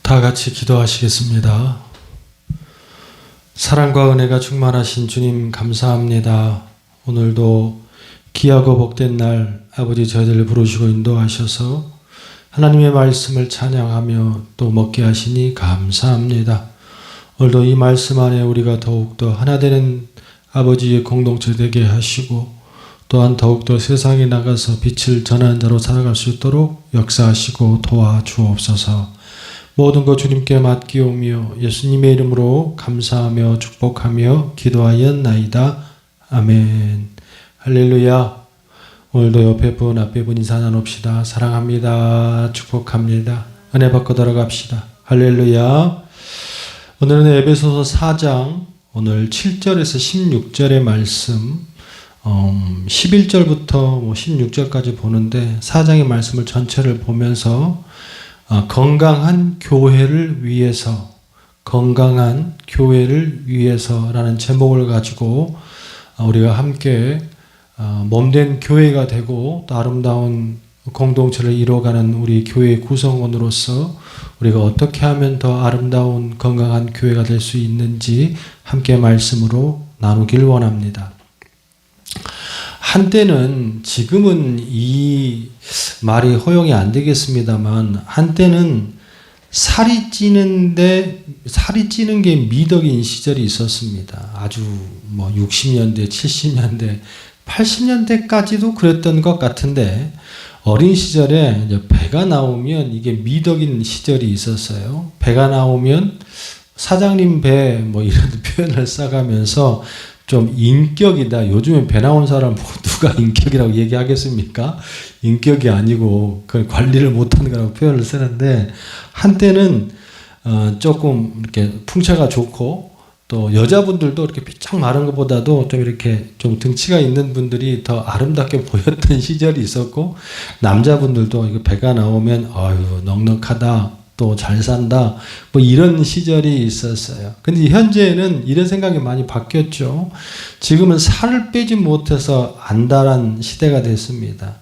다 같이 기도하시겠습니다. 사랑과 은혜가 충만하신 주님 감사합니다. 오늘도 귀하고 복된 날 아버지 저희들을 부르시고 인도하셔서 하나님의 말씀을 찬양하며 또 먹게 하시니 감사합니다. 오늘도 이 말씀 안에 우리가 더욱더 하나 되는 아버지의 공동체 되게 하시고 또한 더욱더 세상에 나가서 빛을 전하는 자로 살아갈 수 있도록 역사하시고 도와주옵소서. 모든 것 주님께 맡기오며 예수님의 이름으로 감사하며 축복하며 기도하였나이다. 아멘. 할렐루야. 오늘도 옆에 분 앞에 분 인사 나눕시다. 사랑합니다. 축복합니다. 은혜 받고 들어갑시다. 할렐루야. 오늘은 에베소서 4장 오늘 7절에서 16절의 말씀 11절부터 16절까지 보는데 4장의 말씀을 전체를 보면서 건강한 교회를 위해서라는 제목을 가지고 우리가 함께 몸된 교회가 되고 또 아름다운 공동체를 이루어가는 우리 교회의 구성원으로서 우리가 어떻게 하면 더 아름다운 건강한 교회가 될 수 있는지 함께 말씀으로 나누길 원합니다. 한때는, 지금은 이 말이 허용이 안 되겠습니다만, 한때는 살이 찌는 게 미덕인 시절이 있었습니다. 아주 60년대, 70년대, 80년대까지도 그랬던 것 같은데, 어린 시절에 이제 배가 나오면 이게 미덕인 시절이 있었어요. 배가 나오면 사장님 배 이런 표현을 써가면서 좀 인격이다. 요즘엔 배 나온 사람 누가 인격이라고 얘기하겠습니까? 인격이 아니고 그 관리를 못하는 거라고 표현을 쓰는데, 한때는 조금 이렇게 풍채가 좋고 또 여자분들도 이렇게 삐쩍 마른 것보다도 좀 이렇게 좀 등치가 있는 분들이 더 아름답게 보였던 시절이 있었고, 남자분들도 이거 배가 나오면 아유 넉넉하다, 또 잘 산다, 이런 시절이 있었어요. 근데 현재는 이런 생각이 많이 바뀌었죠. 지금은 살을 빼지 못해서 안달한 시대가 됐습니다.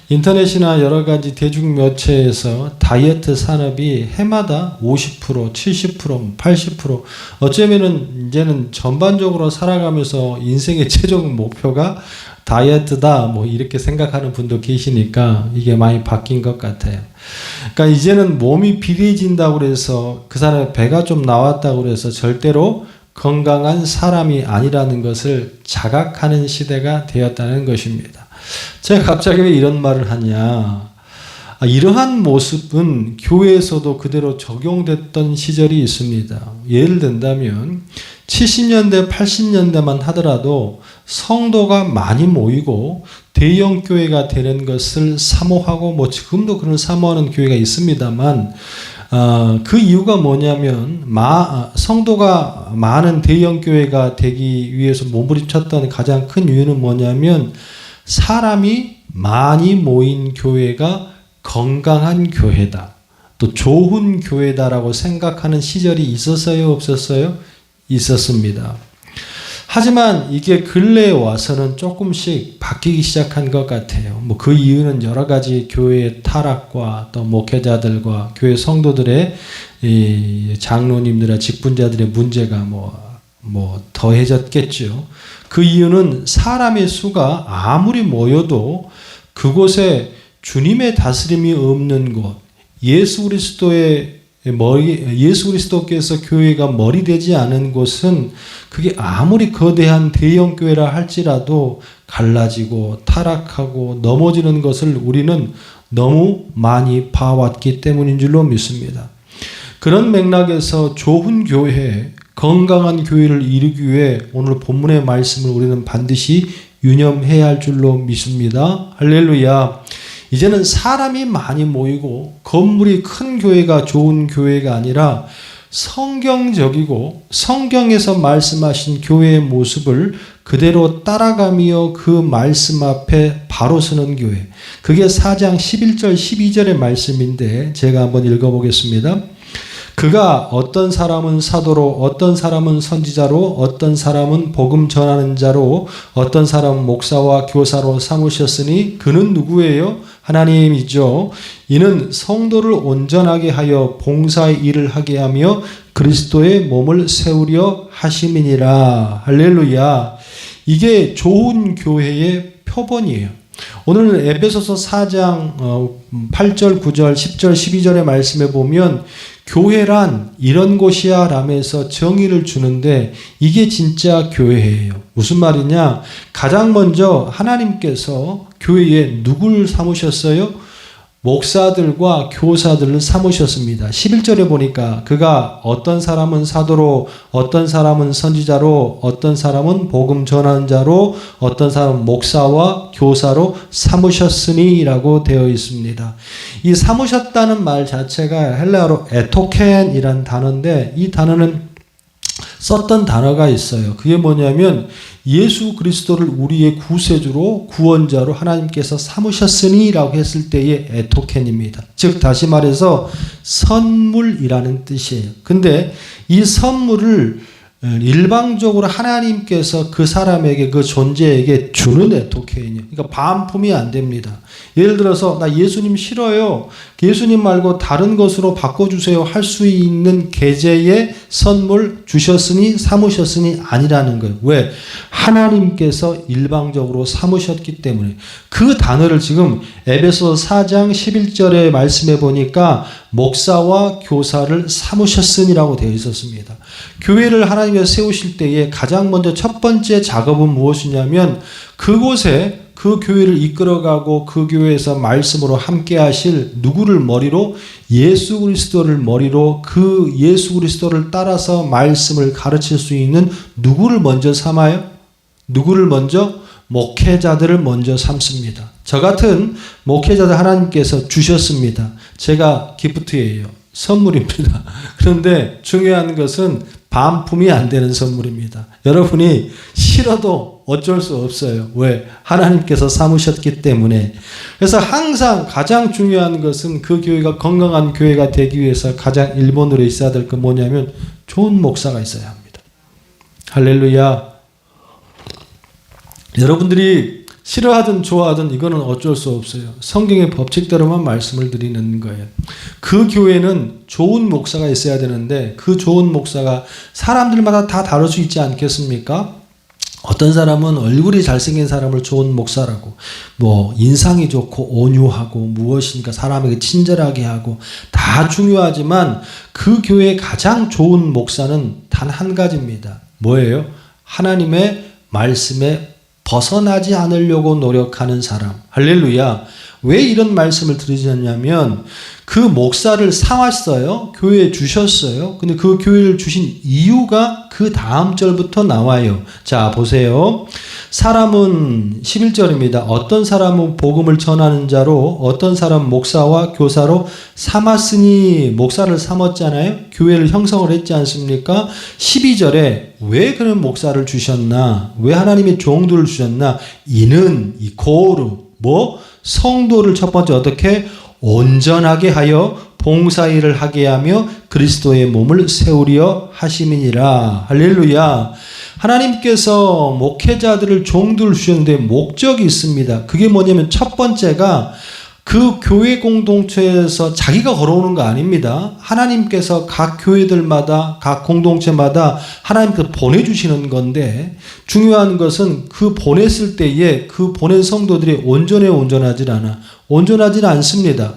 인터넷이나 여러 가지 대중매체에서 다이어트 산업이 해마다 50%, 70%, 80%, 어쩌면은 이제는 전반적으로 살아가면서 인생의 최종 목표가 다이어트다, 이렇게 생각하는 분도 계시니까 이게 많이 바뀐 것 같아요. 그러니까 이제는 몸이 비대해진다고 그래서 그 사람의 배가 좀 나왔다고 그래서 절대로 건강한 사람이 아니라는 것을 자각하는 시대가 되었다는 것입니다. 제가 갑자기 왜 이런 말을 하냐. 이러한 모습은 교회에서도 그대로 적용됐던 시절이 있습니다. 예를 든다면 70년대, 80년대만 하더라도 성도가 많이 모이고 대형 교회가 되는 것을 사모하고 지금도 그런 사모하는 교회가 있습니다만, 그 이유가 뭐냐면 성도가 많은 대형 교회가 되기 위해서 몸부림쳤던 가장 큰 이유는 뭐냐면, 사람이 많이 모인 교회가 건강한 교회다, 또 좋은 교회다라고 생각하는 시절이 있었어요, 없었어요? 있었습니다. 하지만 이게 근래에 와서는 조금씩 바뀌기 시작한 것 같아요. 그 이유는 여러 가지 교회의 타락과 또 목회자들과 교회 성도들의 이 장로님들과 직분자들의 문제가 더해졌겠죠. 그 이유는 사람의 수가 아무리 모여도 그곳에 주님의 다스림이 없는 곳, 예수 그리스도께서 교회가 머리 되지 않은 곳은 그게 아무리 거대한 대형 교회라 할지라도 갈라지고 타락하고 넘어지는 것을 우리는 너무 많이 봐왔기 때문인 줄로 믿습니다. 그런 맥락에서 좋은 교회, 건강한 교회를 이루기 위해 오늘 본문의 말씀을 우리는 반드시 유념해야 할 줄로 믿습니다. 할렐루야. 이제는 사람이 많이 모이고 건물이 큰 교회가 좋은 교회가 아니라 성경적이고 성경에서 말씀하신 교회의 모습을 그대로 따라가며 그 말씀 앞에 바로 서는 교회. 그게 4장 11절 12절의 말씀인데 제가 한번 읽어보겠습니다. 그가 어떤 사람은 사도로, 어떤 사람은 선지자로, 어떤 사람은 복음 전하는 자로, 어떤 사람은 목사와 교사로 삼으셨으니 그는 누구예요? 하나님이죠. 이는 성도를 온전하게 하여 봉사의 일을 하게 하며 그리스도의 몸을 세우려 하심이니라. 할렐루야. 이게 좋은 교회의 표본이에요. 오늘 에베소서 4장 8절, 9절, 10절, 12절의 말씀에 보면 교회란 이런 곳이야 라면서 정의를 주는데 이게 진짜 교회예요. 무슨 말이냐? 가장 먼저 하나님께서 교회에 누굴 삼으셨어요? 목사들과 교사들을 삼으셨습니다. 11절에 보니까 그가 어떤 사람은 사도로, 어떤 사람은 선지자로, 어떤 사람은 복음 전하는 자로, 어떤 사람은 목사와 교사로 삼으셨으니 라고 되어 있습니다. 이 삼으셨다는 말 자체가 헬라어로 에토켄이란 단어인데 이 단어는 썼던 단어가 있어요. 그게 뭐냐면 예수 그리스도를 우리의 구세주로 구원자로 하나님께서 삼으셨으니 라고 했을 때의 에토켄입니다. 즉 다시 말해서 선물이라는 뜻이에요. 근데 이 선물을 일방적으로 하나님께서 그 사람에게 그 존재에게 주는 에토켄이에요. 그러니까 반품이 안 됩니다. 예를 들어서 나 예수님 싫어요. 예수님 말고 다른 것으로 바꿔주세요 할 수 있는 계제의 선물 주셨으니 삼으셨으니 아니라는 거예요. 왜? 하나님께서 일방적으로 삼으셨기 때문에. 그 단어를 지금 에베소 4장 11절의 말씀해 보니까 목사와 교사를 삼으셨으니라고 되어 있었습니다. 교회를 하나님께서 세우실 때에 가장 먼저 첫 번째 작업은 무엇이냐면 그곳에 그 교회를 이끌어가고 그 교회에서 말씀으로 함께 하실 누구를 머리로? 예수 그리스도를 머리로 그 예수 그리스도를 따라서 말씀을 가르칠 수 있는 누구를 먼저 삼아요? 누구를 먼저? 목회자들을 먼저 삼습니다. 저 같은 목회자들 하나님께서 주셨습니다. 제가 기프트예요. 선물입니다. 그런데 중요한 것은 반품이 안 되는 선물입니다. 여러분이 싫어도 어쩔 수 없어요. 왜? 하나님께서 삼으셨기 때문에. 그래서 항상 가장 중요한 것은 그 교회가 건강한 교회가 되기 위해서 가장 일본으로 있어야 될 건 뭐냐면 좋은 목사가 있어야 합니다. 할렐루야. 여러분들이 싫어하든 좋아하든 이거는 어쩔 수 없어요. 성경의 법칙대로만 말씀을 드리는 거예요. 그 교회는 좋은 목사가 있어야 되는데 그 좋은 목사가 사람들마다 다 다를 수 있지 않겠습니까? 어떤 사람은 얼굴이 잘생긴 사람을 좋은 목사라고, 뭐 인상이 좋고 온유하고 무엇인가 사람에게 친절하게 하고 다 중요하지만 그 교회의 가장 좋은 목사는 단 한 가지입니다. 뭐예요? 하나님의 말씀에 벗어나지 않으려고 노력하는 사람. 할렐루야. 왜 이런 말씀을 드리냐면 그 목사를 삼았어요. 교회에 주셨어요. 근데 그 교회를 주신 이유가 그 다음 절부터 나와요. 자, 보세요. 사람은 11절입니다. 어떤 사람은 복음을 전하는 자로 어떤 사람은 목사와 교사로 삼았으니 목사를 삼았잖아요. 교회를 형성을 했지 않습니까? 12절에 왜 그런 목사를 주셨나? 왜 하나님의 종들을 주셨나? 이는 이 고르 뭐? 성도를 첫 번째 어떻게? 온전하게 하여 봉사일을 하게 하며 그리스도의 몸을 세우려 하심이니라. 할렐루야. 하나님께서 목회자들을 종들을 주셨는데 목적이 있습니다. 그게 뭐냐면 첫 번째가 그 교회 공동체에서 자기가 걸어오는 거 아닙니다. 하나님께서 각 교회들마다 각 공동체마다 하나님께서 보내주시는 건데 중요한 것은 그 보냈을 때에 그 보낸 성도들이 온전하지 않아. 온전하지는 않습니다.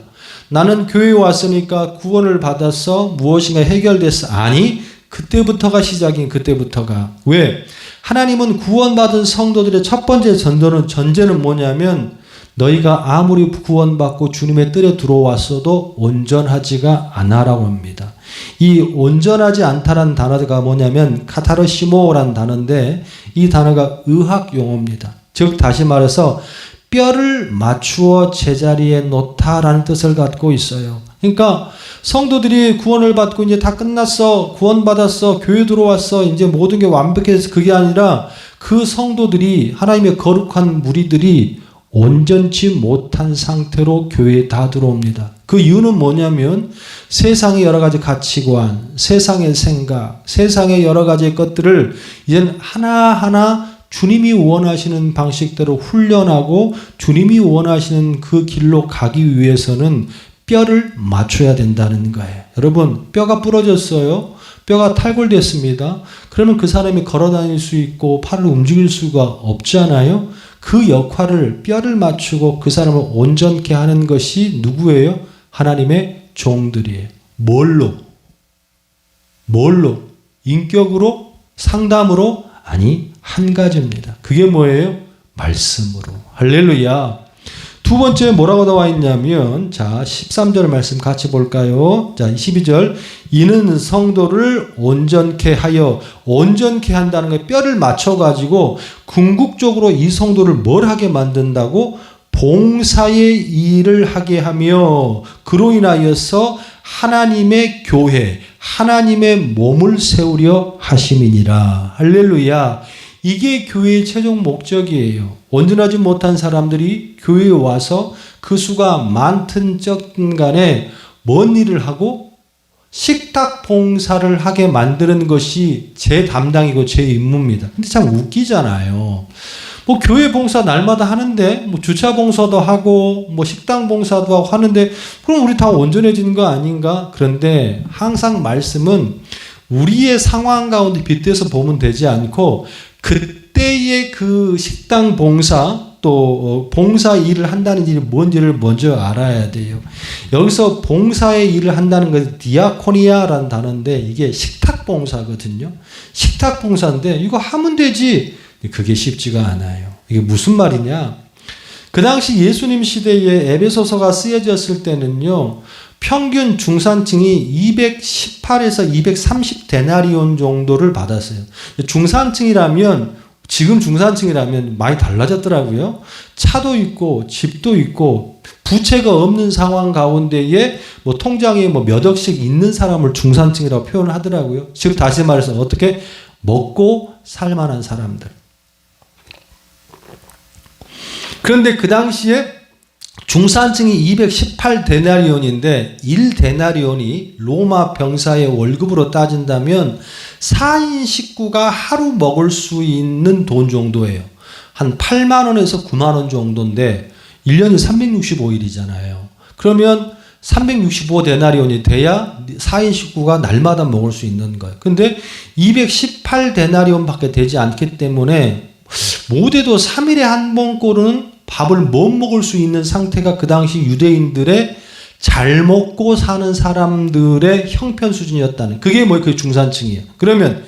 나는 교회에 왔으니까 구원을 받았어. 무엇인가 해결됐어. 아니, 그때부터가 시작인 그때부터가. 왜? 하나님은 구원받은 성도들의 첫 번째 전제는 뭐냐면 너희가 아무리 구원받고 주님의 뜰에 들어왔어도 온전하지가 않아라고 합니다. 이 온전하지 않다라는 단어가 뭐냐면 카타르시모라는 단어인데 이 단어가 의학 용어입니다. 즉 다시 말해서 뼈를 맞추어 제자리에 놓다라는 뜻을 갖고 있어요. 그러니까 성도들이 구원을 받고 이제 다 끝났어. 구원받았어. 교회 들어왔어. 이제 모든 게 완벽해서 그게 아니라 그 성도들이 하나님의 거룩한 무리들이 온전치 못한 상태로 교회에 다 들어옵니다. 그 이유는 뭐냐면 세상의 여러 가지 가치관, 세상의 생각, 세상의 여러 가지 것들을 이제는 하나하나 주님이 원하시는 방식대로 훈련하고 주님이 원하시는 그 길로 가기 위해서는 뼈를 맞춰야 된다는 거예요. 여러분, 뼈가 부러졌어요. 뼈가 탈골됐습니다. 그러면 그 사람이 걸어 다닐 수 있고 팔을 움직일 수가 없잖아요. 그 역할을 뼈를 맞추고 그 사람을 온전케 하는 것이 누구예요? 하나님의 종들이에요. 뭘로? 인격으로? 상담으로? 아니, 한 가지입니다. 그게 뭐예요? 말씀으로. 할렐루야. 두 번째 뭐라고 나와 있냐면, 자, 13절 말씀 같이 볼까요? 자, 12절. 이는 성도를 온전케 하여, 온전케 한다는 게 뼈를 맞춰가지고 궁극적으로 이 성도를 뭘 하게 만든다고? 봉사의 일을 하게 하며 그로 인하여서 하나님의 교회, 하나님의 몸을 세우려 하심이니라. 할렐루야. 이게 교회의 최종 목적이에요. 온전하지 못한 사람들이 교회에 와서 그 수가 많든 적든 간에 뭔 일을 하고 식탁 봉사를 하게 만드는 것이 제 담당이고 제 임무입니다. 근데 참 웃기잖아요. 뭐 교회 봉사 날마다 하는데 뭐 주차 봉사도 하고 뭐 식당 봉사도 하고 하는데 그럼 우리 다 온전해지는 거 아닌가? 그런데 항상 말씀은 우리의 상황 가운데 빗대서 보면 되지 않고 그때의 그 식당 봉사 또 봉사 일을 한다는 일이 뭔지를 먼저 알아야 돼요. 여기서 봉사의 일을 한다는 것은 디아코니아라는 단어인데 이게 식탁 봉사거든요. 식탁 봉사인데 이거 하면 되지. 그게 쉽지가 않아요. 이게 무슨 말이냐? 그 당시 예수님 시대에 에베소서가 쓰여졌을 때는요. 평균 중산층이 218에서 230 데나리온 정도를 받았어요. 중산층이라면 지금 중산층이라면 많이 달라졌더라고요. 차도 있고 집도 있고 부채가 없는 상황 가운데에 뭐 통장에 뭐 몇 억씩 있는 사람을 중산층이라고 표현을 하더라고요. 즉 다시 말해서 어떻게 먹고 살만한 사람들. 그런데 그 당시에 중산층이 218데나리온인데 1데나리온이 로마 병사의 월급으로 따진다면 4인 식구가 하루 먹을 수 있는 돈 정도예요. 한 8만 원에서 9만 원 정도인데 1년이 365일이잖아요. 그러면 365데나리온이 돼야 4인 식구가 날마다 먹을 수 있는 거예요. 근데 218데나리온밖에 되지 않기 때문에 못해도 3일에 한 번꼴은 밥을 못 먹을 수 있는 상태가 그 당시 유대인들의 잘 먹고 사는 사람들의 형편 수준이었다는, 그게 뭐 그 중산층이에요. 그러면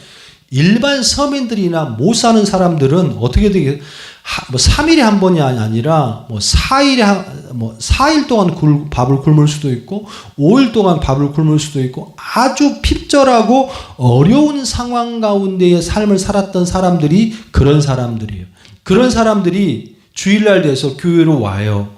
일반 서민들이나 못 사는 사람들은 어떻게 되게 뭐 3일에 한 번이 아니라 뭐 4일 동안 밥을 굶을 수도 있고 5일 동안 밥을 굶을 수도 있고 아주 핍절하고 어려운 상황 가운데의 삶을 살았던 사람들이 그런 사람들이에요. 그런 사람들이 주일날 돼서 교회로 와요.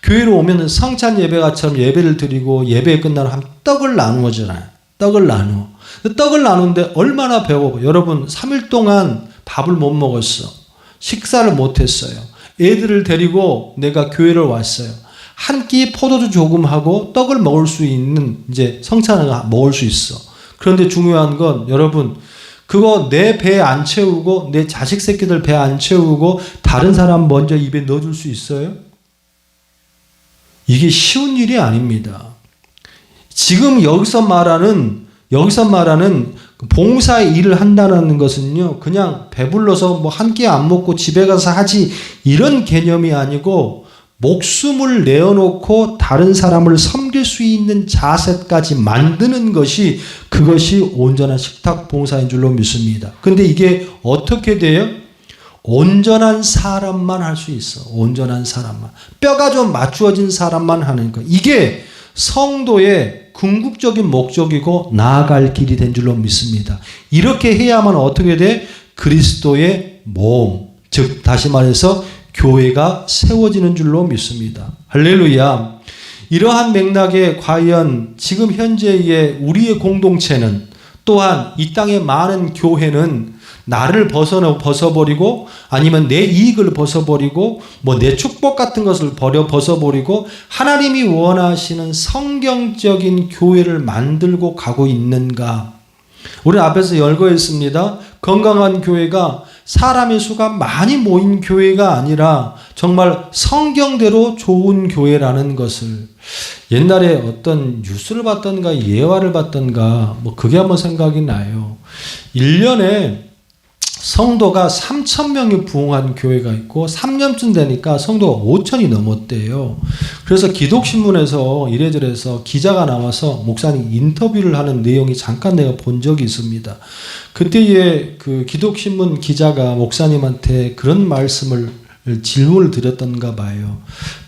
교회로 오면 성찬 예배가처럼 예배를 드리고 예배 끝나고 한 떡을 나누어잖아요. 떡을 나누어. 떡을 나누는데 얼마나 배고파. 여러분 3일 동안 밥을 못 먹었어. 식사를 못 했어요. 애들을 데리고 내가 교회를 왔어요. 한 끼 포도주 조금 하고 떡을 먹을 수 있는 이제 성찬을 먹을 수 있어. 그런데 중요한 건 여러분 그거 내 배 안 채우고 내 자식 새끼들 배 안 채우고 다른 사람 먼저 입에 넣어줄 수 있어요? 이게 쉬운 일이 아닙니다. 지금 여기서 말하는 봉사의 일을 한다는 것은요, 그냥 배불러서 뭐 한 끼 안 먹고 집에 가서 하지 이런 개념이 아니고 목숨을 내어놓고 다른 사람을 섬길 수 있는 자세까지 만드는 것이 그것이 온전한 식탁 봉사인 줄로 믿습니다. 근데 이게 어떻게 돼요? 온전한 사람만 할 수 있어. 온전한 사람만. 뼈가 좀 맞추어진 사람만 하는 거. 이게 성도의 궁극적인 목적이고 나아갈 길이 된 줄로 믿습니다. 이렇게 해야만 어떻게 돼? 그리스도의 몸, 즉 다시 말해서 교회가 세워지는 줄로 믿습니다. 할렐루야. 이러한 맥락에 과연 지금 현재의 우리의 공동체는 또한 이 땅의 많은 교회는 나를 벗어버리고 아니면 내 이익을 벗어버리고 뭐 내 축복 같은 것을 벗어버리고 하나님이 원하시는 성경적인 교회를 만들고 가고 있는가? 우리 앞에서 열거했습니다. 건강한 교회가 사람의 수가 많이 모인 교회가 아니라 정말 성경대로 좋은 교회라는 것을 옛날에 어떤 뉴스를 봤던가 예화를 봤던가 뭐 그게 한번 생각이 나요. 1년에 성도가 3,000명이 부흥한 교회가 있고 3년쯤 되니까 성도가 5,000이 넘었대요. 그래서 기독신문에서 이래저래서 기자가 나와서 목사님 인터뷰를 하는 내용이 잠깐 내가 본 적이 있습니다. 그때에 그 기독신문 기자가 목사님한테 그런 질문을 드렸던가 봐요.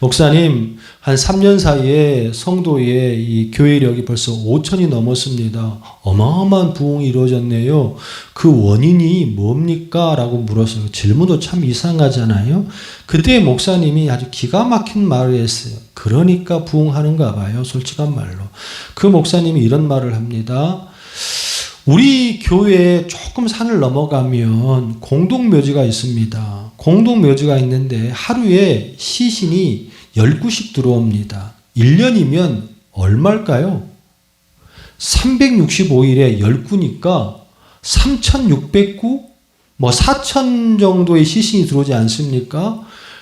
목사님, 한 3년 사이에 성도의 이 교회력이 벌써 5,000이 넘었습니다. 어마어마한 부흥이 이루어졌네요. 그 원인이 뭡니까? 라고 물었어요. 질문도 참 이상하잖아요. 그때 목사님이 아주 기가 막힌 말을 했어요. 그러니까 부흥하는가 봐요. 솔직한 말로. 그 목사님이 이런 말을 합니다. 우리 교회에 조금 산을 넘어가면 공동묘지가 있습니다. 공동묘지가 있는데 하루에 시신이 10구씩 들어옵니다. 1년이면 얼마일까요? 365일에 10구니까 3,600구? 뭐 4,000 정도의 시신이 들어오지 않습니까?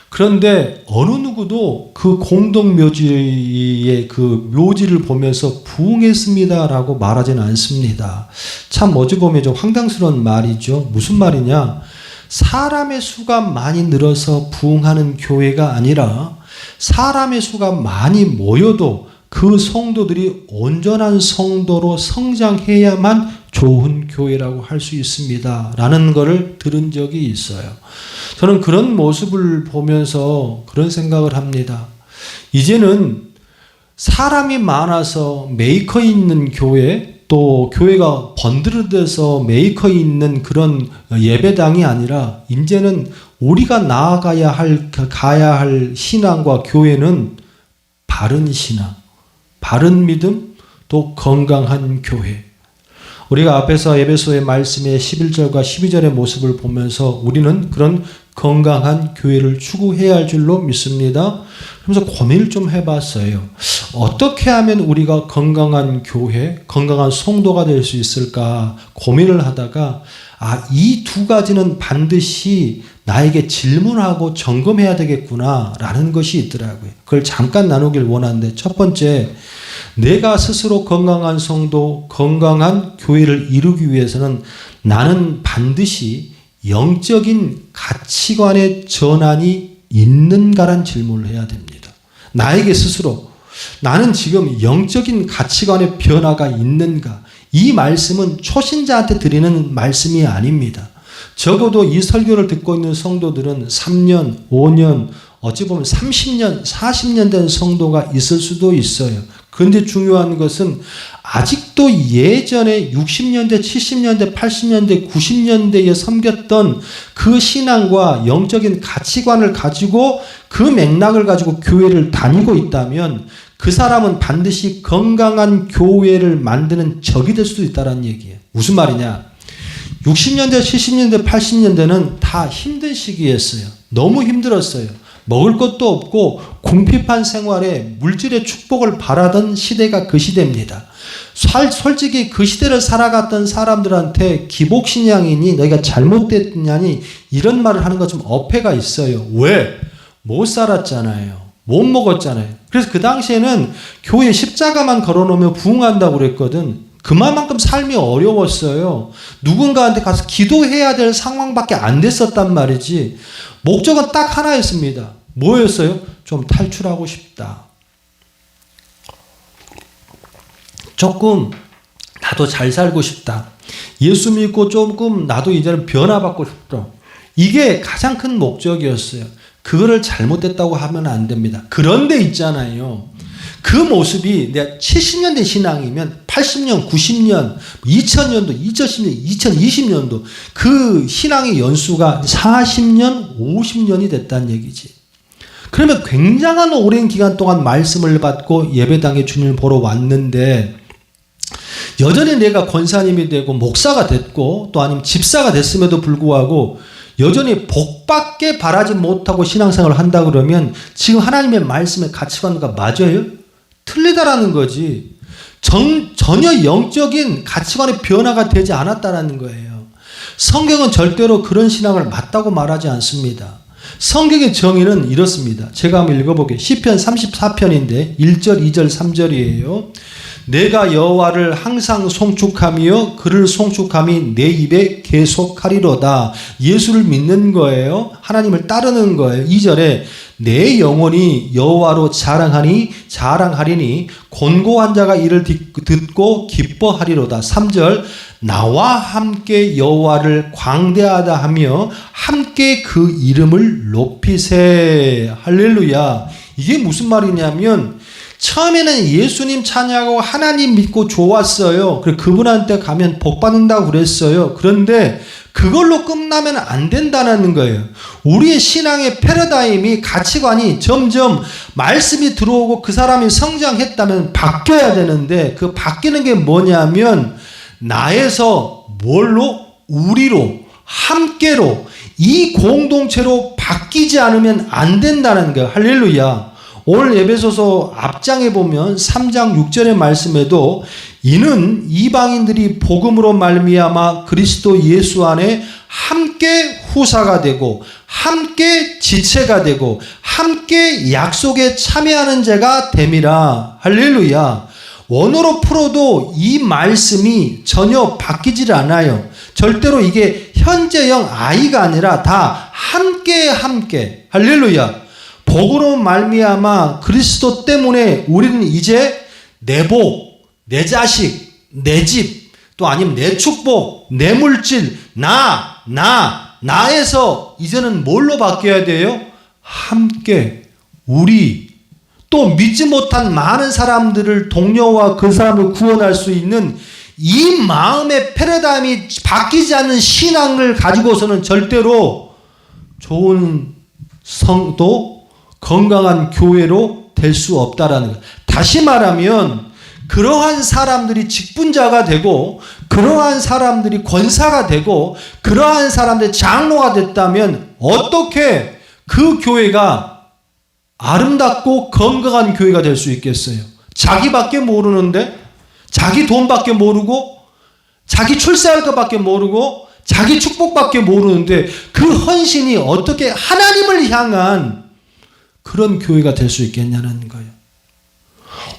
그런데 어느 누구도 그 공동묘지의 그 묘지를 보면서 부흥했습니다라고 말하지는 않습니다. 참 어찌 보면 좀 황당스러운 말이죠. 무슨 말이냐? 사람의 수가 많이 늘어서 부흥하는 교회가 아니라 사람의 수가 많이 모여도 그 성도들이 온전한 성도로 성장해야만 좋은 교회라고 할 수 있습니다. 라는 것을 들은 적이 있어요. 저는 그런 모습을 보면서 그런 생각을 합니다. 이제는 사람이 많아서 메이커 있는 교회, 또 교회가 번드러져서 메이커 있는 그런 예배당이 아니라 이제는 우리가 나아가야 할 신앙과 교회는 바른 신앙, 바른 믿음, 또 건강한 교회. 우리가 앞에서 에베소의 말씀의 11절과 12절의 모습을 보면서 우리는 그런 건강한 교회를 추구해야 할 줄로 믿습니다. 그래서 고민을 좀 해봤어요. 어떻게 하면 우리가 건강한 교회, 건강한 성도가 될 수 있을까 고민을 하다가 이 두 가지는 반드시 나에게 질문하고 점검해야 되겠구나라는 것이 있더라고요. 그걸 잠깐 나누길 원하는데 첫 번째, 내가 스스로 건강한 성도, 건강한 교회를 이루기 위해서는 나는 반드시 영적인 가치관의 전환이 있는가란 질문을 해야 됩니다. 나에게 스스로 나는 지금 영적인 가치관의 변화가 있는가? 이 말씀은 초신자한테 드리는 말씀이 아닙니다. 적어도 이 설교를 듣고 있는 성도들은 3년, 5년, 어찌 보면 30년, 40년 된 성도가 있을 수도 있어요. 그런데 중요한 것은 아직도 예전에 60년대, 70년대, 80년대, 90년대에 섬겼던 그 신앙과 영적인 가치관을 가지고 그 맥락을 가지고 교회를 다니고 있다면 그 사람은 반드시 건강한 교회를 만드는 적이 될 수도 있다는 얘기예요. 무슨 말이냐? 60년대, 70년대, 80년대는 다 힘든 시기였어요. 너무 힘들었어요. 먹을 것도 없고 궁핍한 생활에 물질의 축복을 바라던 시대가 그 시대입니다. 솔직히 그 시대를 살아갔던 사람들한테 기복신앙이니 너희가 잘못됐냐니 이런 말을 하는 것 좀 어폐가 있어요. 왜? 못 살았잖아요. 못 먹었잖아요. 그래서 그 당시에는 교회 십자가만 걸어놓으면 부흥한다고 그랬거든. 그만큼 삶이 어려웠어요. 누군가한테 가서 기도해야 될 상황밖에 안 됐었단 말이지. 목적은 딱 하나였습니다. 뭐였어요? 좀 탈출하고 싶다. 조금 나도 잘 살고 싶다. 예수 믿고 조금 나도 이제는 변화받고 싶다. 이게 가장 큰 목적이었어요. 그거를 잘못됐다고 하면 안 됩니다. 그런데 있잖아요. 그 모습이 내가 70년대 신앙이면 80년, 90년, 2000년도, 2010년, 2020년도 그 신앙의 연수가 40년, 50년이 됐다는 얘기지. 그러면 굉장한 오랜 기간 동안 말씀을 받고 예배당에 주님을 보러 왔는데 여전히 내가 권사님이 되고 목사가 됐고 또 아니면 집사가 됐음에도 불구하고 여전히 복받게 바라지 못하고 신앙생활을 한다 그러면 지금 하나님의 말씀의 가치관과 맞아요? 틀리다라는 거지. 전혀 영적인 가치관의 변화가 되지 않았다라는 거예요. 성경은 절대로 그런 신앙을 맞다고 말하지 않습니다. 성경의 정의는 이렇습니다. 제가 한번 읽어볼게요. 시편 34편인데 1절, 2절, 3절이에요. 내가 여호와를 항상 송축하며 그를 송축함이 내 입에 계속하리로다. 예수를 믿는 거예요. 하나님을 따르는 거예요. 2절에 내 영혼이 여호와로 자랑하리니 곤고한 자가 이를 듣고 기뻐하리로다. 3절 나와 함께 여호와를 광대하다 하며 함께 그 이름을 높이세. 할렐루야. 이게 무슨 말이냐면 처음에는 예수님 찬양하고 하나님 믿고 좋았어요. 그리고 그분한테 가면 복 받는다고 그랬어요. 그런데 그걸로 끝나면 안 된다는 거예요. 우리의 신앙의 패러다임이 가치관이 점점 말씀이 들어오고 그 사람이 성장했다면 바뀌어야 되는데 그 바뀌는 게 뭐냐면 나에서 뭘로? 우리로, 함께로, 이 공동체로 바뀌지 않으면 안 된다는 거예요. 할렐루야. 오늘 에베소서 앞장에 보면 3장 6절의 말씀에도 이는 이방인들이 복음으로 말미암아 그리스도 예수 안에 함께 후사가 되고 함께 지체가 되고 함께 약속에 참여하는 자가 됨이라. 할렐루야. 원어로 풀어도 이 말씀이 전혀 바뀌질 않아요. 절대로 이게 현재형 I가 아니라 다 함께. 할렐루야. 복으로 말미암아 그리스도 때문에 우리는 이제 내 복, 내 자식, 내 집, 또 아니면 내 축복, 내 물질, 나에서 이제는 뭘로 바뀌어야 돼요? 함께, 우리, 또 믿지 못한 많은 사람들을 동료와 그 사람을 구원할 수 있는 이 마음의 패러다임이 바뀌지 않는 신앙을 가지고서는 절대로 좋은 성도, 건강한 교회로 될 수 없다라는 거예요. 다시 말하면 그러한 사람들이 직분자가 되고 그러한 사람들이 권사가 되고 그러한 사람들이 장로가 됐다면 어떻게 그 교회가 아름답고 건강한 교회가 될 수 있겠어요? 자기밖에 모르는데, 자기 돈밖에 모르고 자기 출세할 것밖에 모르고 자기 축복밖에 모르는데 그 헌신이 어떻게 하나님을 향한 그런 교회가 될 수 있겠냐는 거예요.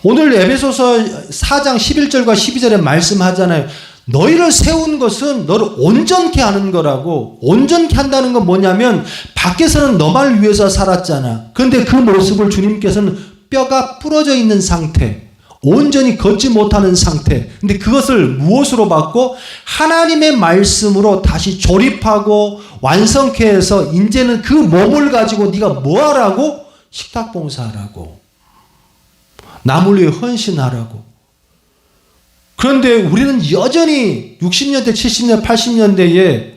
오늘 에베소서 4장 11절과 12절에 말씀하잖아요. 너희를 세운 것은 너를 온전케 하는 거라고. 온전케 한다는 건 뭐냐면 밖에서는 너만 위해서 살았잖아. 그런데 그 모습을 주님께서는 뼈가 부러져 있는 상태, 온전히 걷지 못하는 상태. 근데 그것을 무엇으로 받고? 하나님의 말씀으로 다시 조립하고 완성케 해서 이제는 그 몸을 가지고 네가 뭐 하라고? 식탁 봉사하라고. 남을 위해 헌신하라고. 그런데 우리는 여전히 60년대, 70년대, 80년대에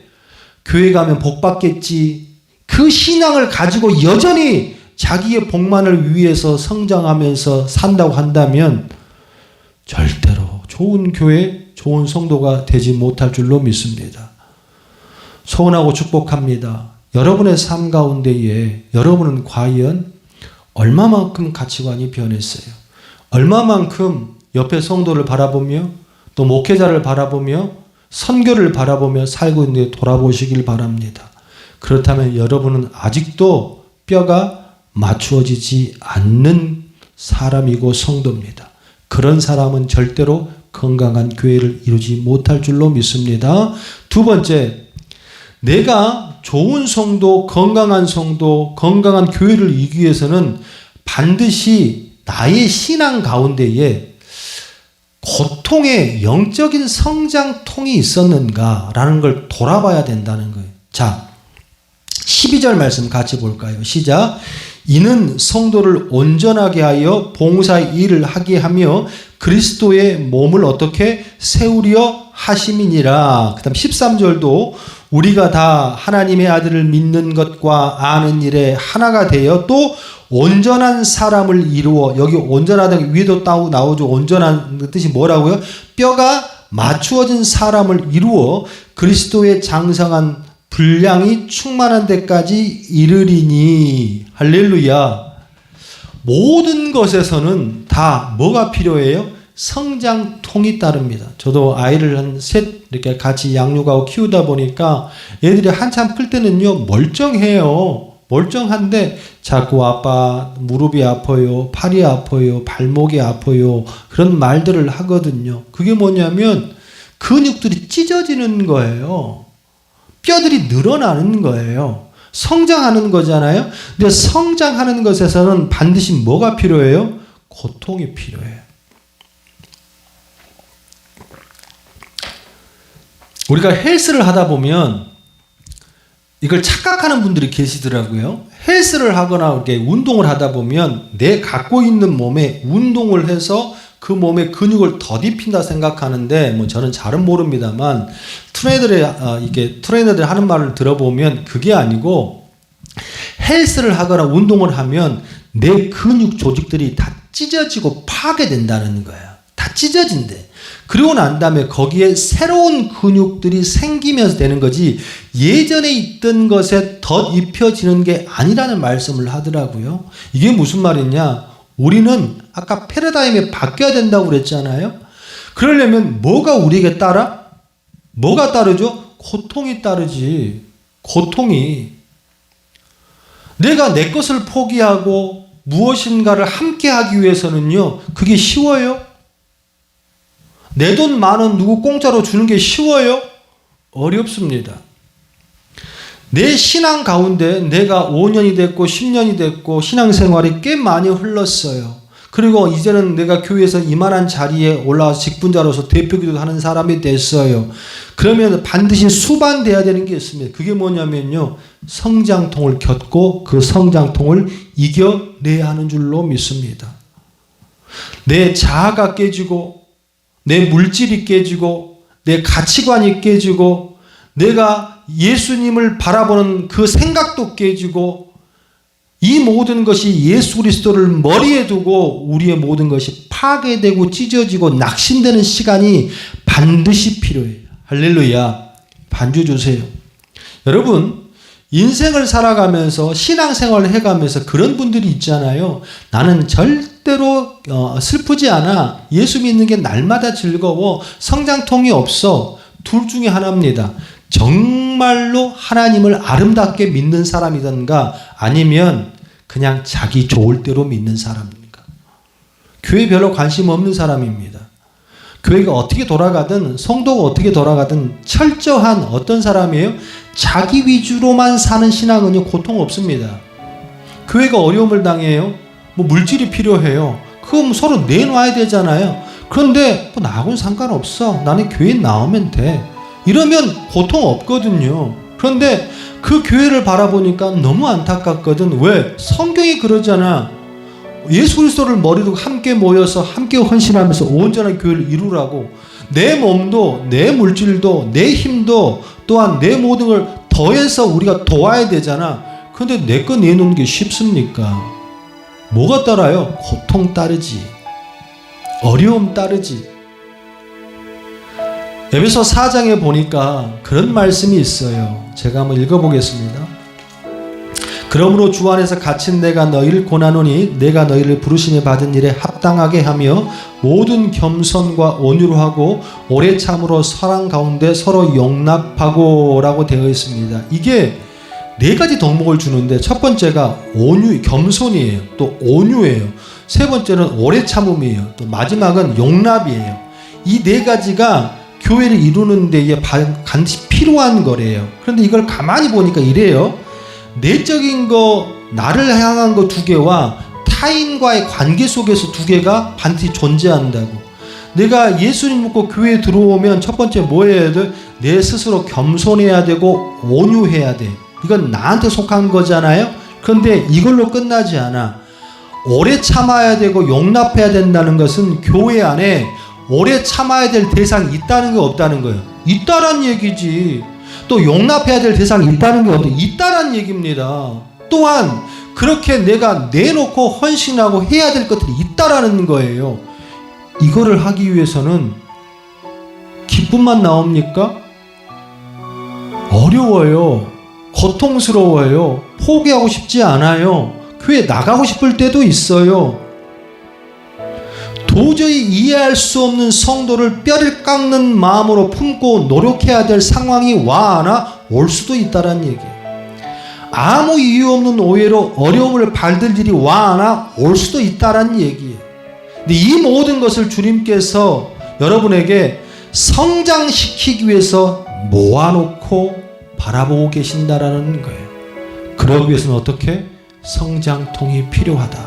교회 가면 복 받겠지. 그 신앙을 가지고 여전히 자기의 복만을 위해서 성장하면서 산다고 한다면 절대로 좋은 교회, 좋은 성도가 되지 못할 줄로 믿습니다. 소원하고 축복합니다. 여러분의 삶 가운데에 여러분은 과연 얼마만큼 가치관이 변했어요? 얼마만큼 옆에 성도를 바라보며 또 목회자를 바라보며 선교를 바라보며 살고 있는데 돌아보시길 바랍니다. 그렇다면 여러분은 아직도 뼈가 맞추어지지 않는 사람이고 성도입니다. 그런 사람은 절대로 건강한 교회를 이루지 못할 줄로 믿습니다. 두 번째, 내가 좋은 성도, 건강한 교회를 이루기 위해서는 반드시 나의 신앙 가운데에 고통의 영적인 성장통이 있었는가라는 걸 돌아봐야 된다는 거예요. 자, 12절 말씀 같이 볼까요? 시작. 이는 성도를 온전하게 하여 봉사의 일을 하게 하며 그리스도의 몸을 어떻게 세우려 하심이니라. 그 다음 13절도 우리가 다 하나님의 아들을 믿는 것과 아는 일에 하나가 되어 또 온전한 사람을 이루어. 여기 온전하다는 위에도 나오죠. 온전한 뜻이 뭐라고요? 뼈가 맞추어진 사람을 이루어 그리스도의 장성한 분량이 충만한 데까지 이르리니. 할렐루야. 모든 것에서는 다 뭐가 필요해요? 성장통이 따릅니다. 저도 아이를 한 셋 이렇게 같이 양육하고 키우다 보니까 애들이 한참 클 때는요, 멀쩡해요. 멀쩡한데 자꾸 아빠 무릎이 아파요, 팔이 아파요, 발목이 아파요, 그런 말들을 하거든요. 그게 뭐냐면 근육들이 찢어지는 거예요. 뼈들이 늘어나는 거예요. 성장하는 거잖아요. 근데 성장하는 것에서는 반드시 뭐가 필요해요? 고통이 필요해요. 우리가 헬스를 하다 보면 이걸 착각하는 분들이 계시더라고요. 헬스를 하거나 이렇게 운동을 하다 보면 내 갖고 있는 몸에 운동을 해서 그 몸에 근육을 더딥힌다 생각하는데, 뭐 저는 잘은 모릅니다만 트레이너들이 하는 말을 들어보면 그게 아니고, 헬스를 하거나 운동을 하면 내 근육 조직들이 다 찢어지고 파괴된다는 거야. 다 찢어진대. 그리고 난 다음에 거기에 새로운 근육들이 생기면서 되는 거지, 예전에 있던 것에 덧입혀지는 게 아니라는 말씀을 하더라고요. 이게 무슨 말이냐? 우리는 아까 패러다임이 바뀌어야 된다고 그랬잖아요. 그러려면 뭐가 우리에게 따라? 뭐가 따르죠? 고통이 따르지. 고통이. 내가 내 것을 포기하고 무엇인가를 함께 하기 위해서는요, 그게 쉬워요? 내 돈 10,000원 누구 공짜로 주는 게 쉬워요? 어렵습니다. 내 신앙 가운데 내가 5년이 됐고 10년이 됐고 신앙생활이 꽤 많이 흘렀어요. 그리고 이제는 내가 교회에서 이만한 자리에 올라와서 직분자로서 대표기도 하는 사람이 됐어요. 그러면 반드시 수반돼야 되는 게 있습니다. 그게 뭐냐면요, 성장통을 겪고 그 성장통을 이겨내야 하는 줄로 믿습니다. 내 자아가 깨지고 내 물질이 깨지고 내 가치관이 깨지고 내가 예수님을 바라보는 그 생각도 깨지고, 이 모든 것이 예수 그리스도를 머리에 두고 우리의 모든 것이 파괴되고 찢어지고 낙심되는 시간이 반드시 필요해요. 할렐루야. 반주 주세요. 여러분, 인생을 살아가면서 신앙생활을 해가면서 그런 분들이 있잖아요. 나는 절대로 슬프지 않아. 예수 믿는 게 날마다 즐거워. 성장통이 없어. 둘 중에 하나입니다. 정말로 하나님을 아름답게 믿는 사람이든가, 아니면 그냥 자기 좋을 대로 믿는 사람입니까? 교회 별로 관심 없는 사람입니다. 교회가 어떻게 돌아가든 성도가 어떻게 돌아가든 철저한 어떤 사람이에요? 자기 위주로만 사는 신앙은요, 고통 없습니다. 교회가 어려움을 당해요. 뭐 물질이 필요해요. 그거 서로 내놔야 되잖아요. 그런데 뭐 나하고는 상관없어. 나는 교회 나오면 돼. 이러면 고통 없거든요. 그런데 그 교회를 바라보니까 너무 안타깝거든. 왜? 성경이 그러잖아. 예수 그리스도를 머리로 함께 모여서 함께 헌신하면서 온전한 교회를 이루라고. 내 몸도 내 물질도 내 힘도 또한 내 모든 걸 더해서 우리가 도와야 되잖아. 그런데 내 거 내놓는 게 쉽습니까? 뭐가 따라요? 고통 따르지. 어려움 따르지. 에베소 4장에 보니까 그런 말씀이 있어요. 제가 한번 읽어보겠습니다. 그러므로 주 안에서 갇힌 내가 너희를 권하노니 내가 너희를 부르심에 받은 일에 합당하게 하며 모든 겸손과 온유로 하고 오래 참으로 사랑 가운데 서로 용납하고 라고 되어 있습니다. 이게 네 가지 덕목을 주는데, 첫 번째가 온유, 겸손이에요. 또 온유예요. 세 번째는 오래 참음이에요. 또 마지막은 용납이에요. 이 네 가지가 교회를 이루는 데에 반드시 필요한 거래요. 그런데 이걸 가만히 보니까 이래요. 내적인 거, 나를 향한 거 2개와 타인과의 관계 속에서 2개가 반드시 존재한다고. 내가 예수님 믿고 교회에 들어오면 첫 번째 뭐 해야 돼? 내 스스로 겸손해야 되고 온유해야 돼. 이건 나한테 속한 거잖아요. 그런데 이걸로 끝나지 않아. 오래 참아야 되고 용납해야 된다는 것은 교회 안에 오래 참아야 될 대상이 있다는 게 없다는 거예요. 있다란 얘기지. 또 용납해야 될 대상이 있다는 게 없다. 있다란 얘기입니다. 또한 그렇게 내가 내놓고 헌신하고 해야 될 것들이 있다라는 거예요. 이거를 하기 위해서는 기쁨만 나옵니까? 어려워요. 고통스러워요. 포기하고 싶지 않아요. 교회 나가고 싶을 때도 있어요. 도저히 이해할 수 없는 성도를 뼈를 깎는 마음으로 품고 노력해야 될 상황이 와 하나 올 수도 있다는 얘기예요. 아무 이유 없는 오해로 어려움을 받을 일이 와 하나 올 수도 있다는 얘기예요. 근데 이 모든 것을 주님께서 여러분에게 성장시키기 위해서 모아놓고 바라보고 계신다라는 거예요. 그러기 위해서는 어떻게? 성장통이 필요하다.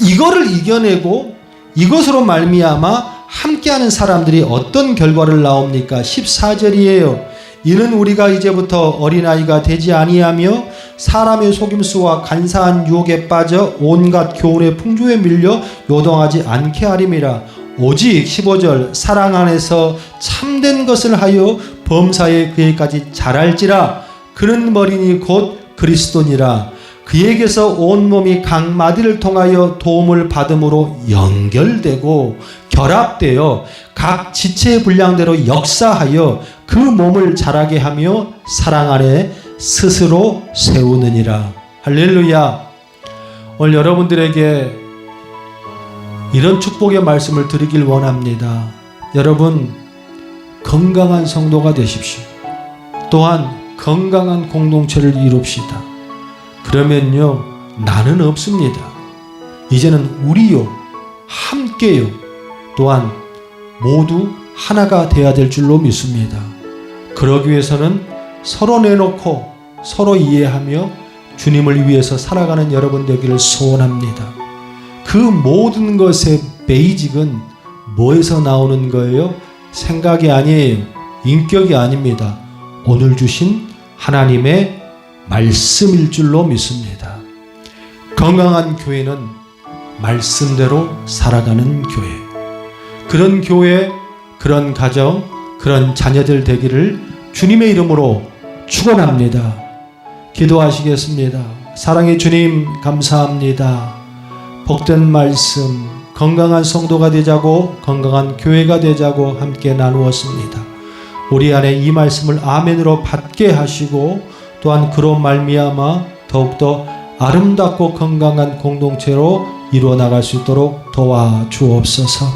이거를 이겨내고 이것으로 말미암아 함께하는 사람들이 어떤 결과를 나옵니까? 14절이에요. 이는 우리가 이제부터 어린아이가 되지 아니하며 사람의 속임수와 간사한 유혹에 빠져 온갖 교훈의 풍조에 밀려 요동하지 않게 하림이라. 오직 15절 사랑 안에서 참된 것을 하여 범사에 그에까지 자랄지라. 그는 머리니 곧 그리스도니라. 그에게서 온몸이 각 마디를 통하여 도움을 받음으로 연결되고 결합되어 각 지체의 분량대로 역사하여 그 몸을 자라게 하며 사랑 안에 스스로 세우느니라. 할렐루야. 오늘 여러분들에게 이런 축복의 말씀을 드리길 원합니다. 여러분, 건강한 성도가 되십시오. 또한 건강한 공동체를 이룹시다. 그러면요, 나는 없습니다. 이제는 우리요, 함께요, 또한 모두 하나가 되어야 될 줄로 믿습니다. 그러기 위해서는 서로 내놓고 서로 이해하며 주님을 위해서 살아가는 여러분 되기를 소원합니다. 그 모든 것의 베이직은 뭐에서 나오는 거예요? 생각이 아니에요. 인격이 아닙니다. 오늘 주신 하나님의 말씀일 줄로 믿습니다. 건강한 교회는 말씀대로 살아가는 교회. 그런 교회, 그런 가정, 그런 자녀들 되기를 주님의 이름으로 축원합니다. 기도하시겠습니다. 사랑의 주님, 감사합니다. 복된 말씀, 건강한 성도가 되자고, 건강한 교회가 되자고 함께 나누었습니다. 우리 안에 이 말씀을 아멘으로 받게 하시고 또한 그로 말미암아 더욱더 아름답고 건강한 공동체로 이루어나갈 수 있도록 도와주옵소서.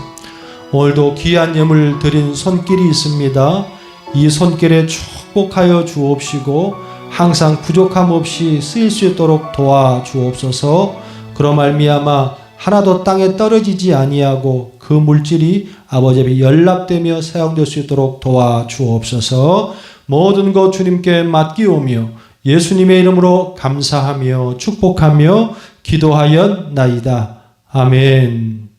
오늘도 귀한 예물 드린 손길이 있습니다. 이 손길에 축복하여 주옵시고 항상 부족함 없이 쓰일 수 있도록 도와주옵소서. 그로 말미암아 하나도 땅에 떨어지지 아니하고 그 물질이 아버지 앞에 연락되며 사용될 수 있도록 도와주옵소서. 모든 것 주님께 맡기오며 예수님의 이름으로 감사하며 축복하며 기도하였나이다. 아멘.